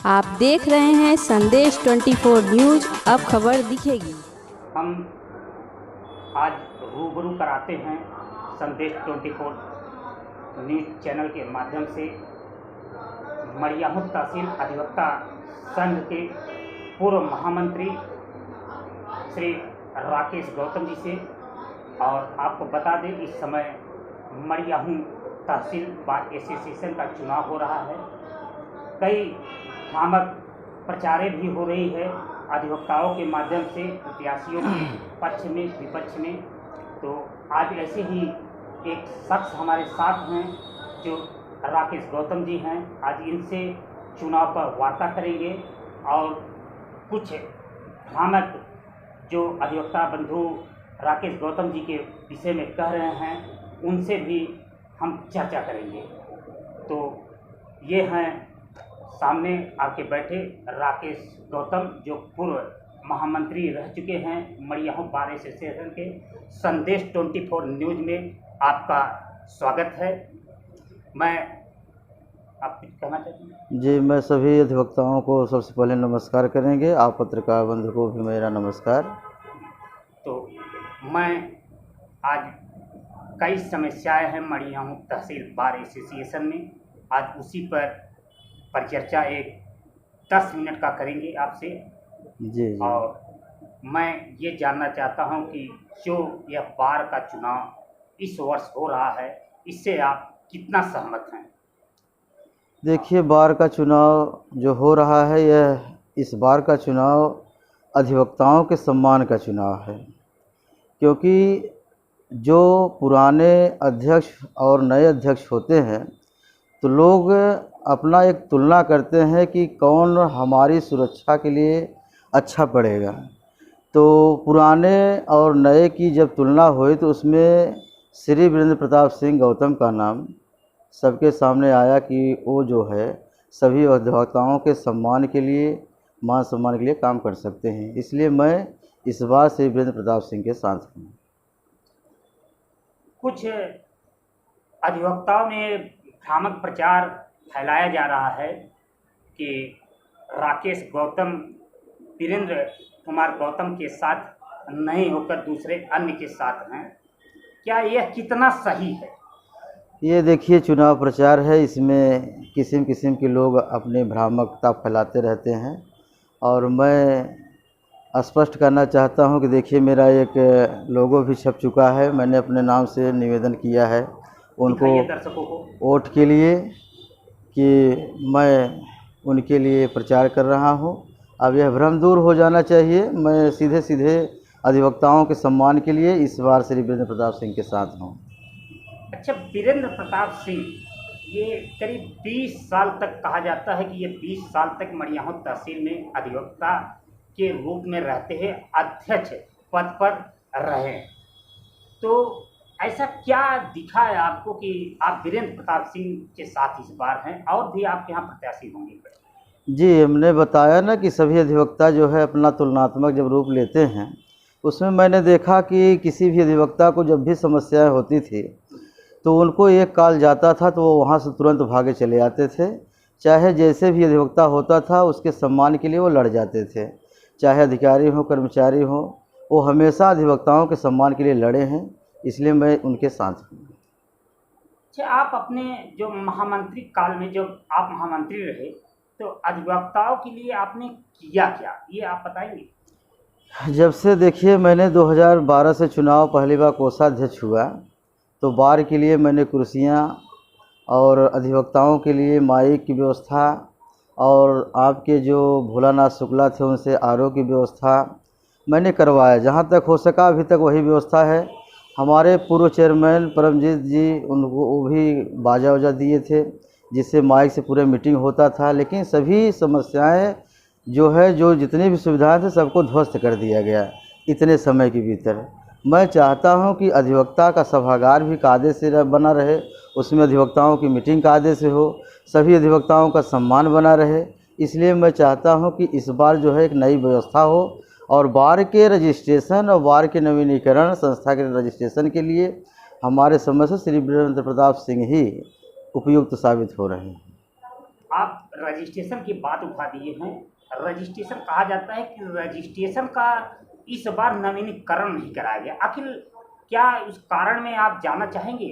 आप देख रहे हैं संदेश 24 न्यूज। अब खबर दिखेगी। हम आज रूबरू कराते हैं संदेश 24 न्यूज चैनल के माध्यम से मड़ियाहू तहसील अधिवक्ता संघ के पूर्व महामंत्री श्री राकेश गौतम जी से। और आपको बता दें, इस समय मड़ियाहू तहसील बार एसोसिएशन का चुनाव हो रहा है। कई भ्रामक प्रचारें भी हो रही है अधिवक्ताओं के माध्यम से प्रत्याशियों के पक्ष में विपक्ष में। तो आज ऐसे ही एक शख्स हमारे साथ हैं जो राकेश गौतम जी हैं। आज इनसे चुनाव पर वार्ता करेंगे और कुछ भ्रामक जो अधिवक्ता बंधु राकेश गौतम जी के विषय में कह रहे हैं उनसे भी हम चर्चा करेंगे। तो ये हैं सामने आके बैठे राकेश गौतम, जो पूर्व महामंत्री रह चुके हैं। मड़ियाहू बार एसोसिएशन के संदेश 24 न्यूज में आपका स्वागत है। मैं आप कुछ कहना चाहते हैं? जी, मैं सभी अधिवक्ताओं को सबसे पहले नमस्कार करेंगे। आप पत्रकार बंधु को भी मेरा नमस्कार। तो मैं आज कई समस्याएं हैं मड़ियाहू तहसील बार एसोसिएशन में, आज उसी पर परिचर्चा एक 10 मिनट का करेंगे आपसे। जी। और मैं ये जानना चाहता हूं कि जो यह बार का चुनाव इस वर्ष हो रहा है, इससे आप कितना सहमत हैं? देखिए, बार का चुनाव जो हो रहा है, यह इस बार का चुनाव अधिवक्ताओं के सम्मान का चुनाव है, क्योंकि जो पुराने अध्यक्ष और नए अध्यक्ष होते हैं तो लोग अपना एक तुलना करते हैं कि कौन हमारी सुरक्षा के लिए अच्छा पड़ेगा। तो पुराने और नए की जब तुलना हुई तो उसमें श्री वीरेंद्र प्रताप सिंह गौतम का नाम सबके सामने आया कि वो जो है सभी अधिवक्ताओं के सम्मान के लिए, मान सम्मान के लिए काम कर सकते हैं। इसलिए मैं इस बार श्री वीरेंद्र प्रताप सिंह के साथ हूँ। कुछ अधिवक्ताओं में भ्रामक प्रचार फैलाया जा रहा है कि राकेश गौतम वीरेंद्र कुमार गौतम के साथ नहीं होकर दूसरे अन्य के साथ हैं। क्या यह कितना सही है? ये देखिए, चुनाव प्रचार है, इसमें किस्म किस्म के लोग अपनी भ्रामकता फैलाते रहते हैं। और मैं स्पष्ट करना चाहता हूं कि देखिए, मेरा एक लोगो भी छप चुका है। मैंने अपने नाम से निवेदन किया है उनको दर्शकों को वोट के लिए कि मैं उनके लिए प्रचार कर रहा हूं। अब यह भ्रम दूर हो जाना चाहिए। मैं सीधे सीधे अधिवक्ताओं के सम्मान के लिए इस बार श्री वीरेंद्र प्रताप सिंह के साथ हूं। अच्छा, वीरेंद्र प्रताप सिंह ये करीब 20 साल तक कहा जाता है कि ये 20 साल तक मड़ियाहू तहसील में अधिवक्ता के रूप में रहते हैं, अध्यक्ष पद पर रहे। तो ऐसा क्या दिखा है आपको कि आप वीरेंद्र प्रताप सिंह के साथ इस बार हैं और भी आपके यहाँ प्रत्याशी होंगे? जी, हमने बताया ना कि सभी अधिवक्ता जो है अपना तुलनात्मक जब रूप लेते हैं, उसमें मैंने देखा कि किसी भी अधिवक्ता को जब भी समस्याएं होती थी तो उनको एक कॉल जाता था तो वो वहाँ से तुरंत भागे चले आते थे। चाहे जैसे भी अधिवक्ता होता था उसके सम्मान के लिए वो लड़ जाते थे, चाहे अधिकारी हो कर्मचारी हो, वो हमेशा अधिवक्ताओं के सम्मान के लिए लड़े हैं। इसलिए मैं उनके साथ हूँ। अच्छा, आप अपने जो महामंत्री काल में जब आप महामंत्री रहे तो अधिवक्ताओं के लिए आपने किया क्या, ये आप बताएंगे? जब से देखिए मैंने 2012 से चुनाव पहली बार कोषाध्यक्ष हुआ तो बार के लिए मैंने कुर्सियाँ और अधिवक्ताओं के लिए माइक की व्यवस्था और आपके जो भोलानाथ शुक्ला थे उनसे आरओ की व्यवस्था मैंने करवाया। जहाँ तक हो सका अभी तक वही व्यवस्था है। हमारे पूर्व चेयरमैन परमजीत जी, उनको वो भी बाजा वाजा दिए थे जिससे माइक से पूरे मीटिंग होता था। लेकिन सभी समस्याएं जो है, जो जितनी भी सुविधाएं थे, सबको ध्वस्त कर दिया गया इतने समय के भीतर। मैं चाहता हूं कि अधिवक्ता का सभागार भी कायदे से बना रहे, उसमें अधिवक्ताओं की मीटिंग कायदे से हो, सभी अधिवक्ताओं का सम्मान बना रहे। इसलिए मैं चाहता हूं कि इस बार जो है एक नई व्यवस्था हो और बार के रजिस्ट्रेशन और बार के नवीनीकरण संस्था के रजिस्ट्रेशन के लिए हमारे समझ से श्री वीरेंद्र प्रताप सिंह ही उपयुक्त साबित हो रहे हैं। आप रजिस्ट्रेशन की बात उठा दिए हैं। रजिस्ट्रेशन कहा जाता है कि रजिस्ट्रेशन का इस बार नवीनीकरण नहीं कराया गया, आखिर क्या उस कारण में आप जानना चाहेंगे?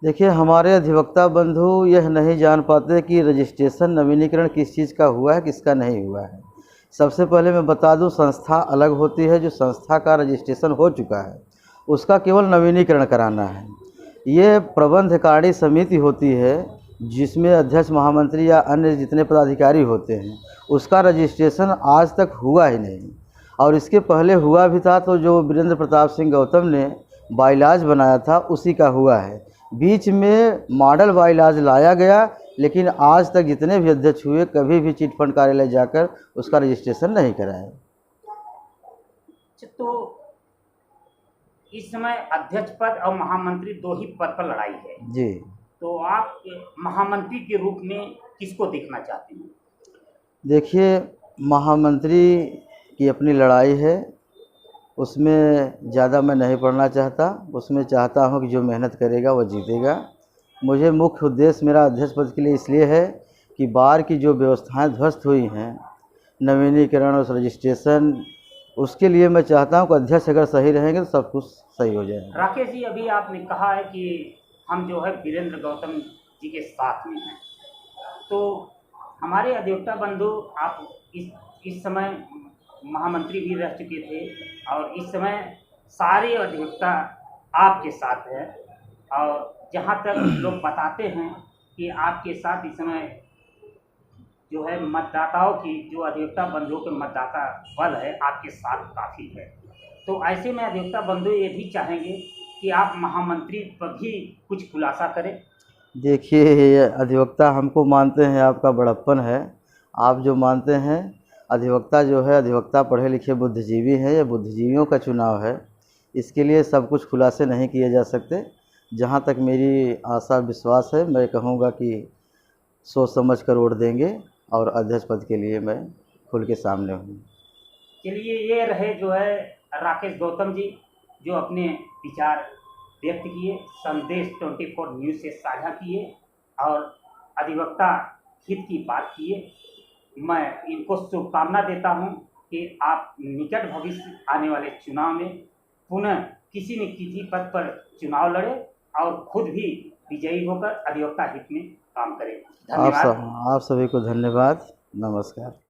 देखिए, हमारे अधिवक्ता बंधु यह नहीं जान पाते कि रजिस्ट्रेशन नवीनीकरण किस चीज़ का हुआ है, किसका नहीं हुआ है। सबसे पहले मैं बता दूं, संस्था अलग होती है। जो संस्था का रजिस्ट्रेशन हो चुका है उसका केवल नवीनीकरण कराना है। ये प्रबंधकारिणी समिति होती है जिसमें अध्यक्ष, महामंत्री या अन्य जितने पदाधिकारी होते हैं, उसका रजिस्ट्रेशन आज तक हुआ ही नहीं। और इसके पहले हुआ भी था तो जो वीरेंद्र प्रताप सिंह गौतम ने बाइलाज बनाया था उसी का हुआ है। बीच में मॉडल बाइलाज लाया गया, लेकिन आज तक जितने भी अध्यक्ष हुए कभी भी चिट फंड कार्यालय जाकर उसका रजिस्ट्रेशन नहीं कराया। तो इस समय अध्यक्ष पद और महामंत्री दो ही पद पर लड़ाई है जी। तो आप महामंत्री के रूप में किसको देखना चाहते हैं? देखिए, महामंत्री की अपनी लड़ाई है, उसमें ज़्यादा मैं नहीं पढ़ना चाहता। उसमें चाहता हूं कि जो मेहनत करेगा वो जीतेगा। मुझे मुख्य उद्देश्य मेरा अध्यक्ष पद के लिए इसलिए है कि बार की जो व्यवस्थाएं ध्वस्त हुई हैं, नवीनीकरण और रजिस्ट्रेशन, उसके लिए मैं चाहता हूं कि अध्यक्ष अगर सही रहेंगे तो सब कुछ सही हो जाएगा। राकेश जी, अभी आपने कहा है कि हम जो है वीरेंद्र गौतम जी के साथ में हैं, तो हमारे अधिवक्ता बंधु आप इस समय महामंत्री भी रह चुके थे और इस समय सारे अधिवक्ता आपके साथ हैं, और जहाँ तक लोग बताते हैं कि आपके साथ इस समय जो है मतदाताओं की, जो अधिवक्ता बंधुओं के मतदाता बल है आपके साथ काफ़ी है। तो ऐसे में अधिवक्ता बंधु ये भी चाहेंगे कि आप महामंत्री पर भी कुछ खुलासा करें। देखिए, ये अधिवक्ता हमको मानते हैं, आपका बड़प्पन है। आप जो मानते हैं, अधिवक्ता जो है, अधिवक्ता पढ़े लिखे बुद्धिजीवी हैं, ये बुद्धिजीवियों का चुनाव है। इसके लिए सब कुछ खुलासे नहीं किए जा सकते। जहाँ तक मेरी आशा विश्वास है, मैं कहूँगा कि सोच समझ कर वोट देंगे और अध्यक्ष पद के लिए मैं खुल के सामने हूँ। चलिए, ये रहे जो है राकेश गौतम जी, जो अपने विचार व्यक्त किए, संदेश 24 न्यूज़ से साझा किए और अधिवक्ता हित की बात किए। मैं इनको शुभकामना देता हूं कि आप निकट भविष्य आने वाले चुनाव में पुनः किसी न किसी पद पर चुनाव लड़े और खुद भी विजयी होकर अधिवक्ता हित में काम करें। धन्यवाद। आप सभी को धन्यवाद। नमस्कार।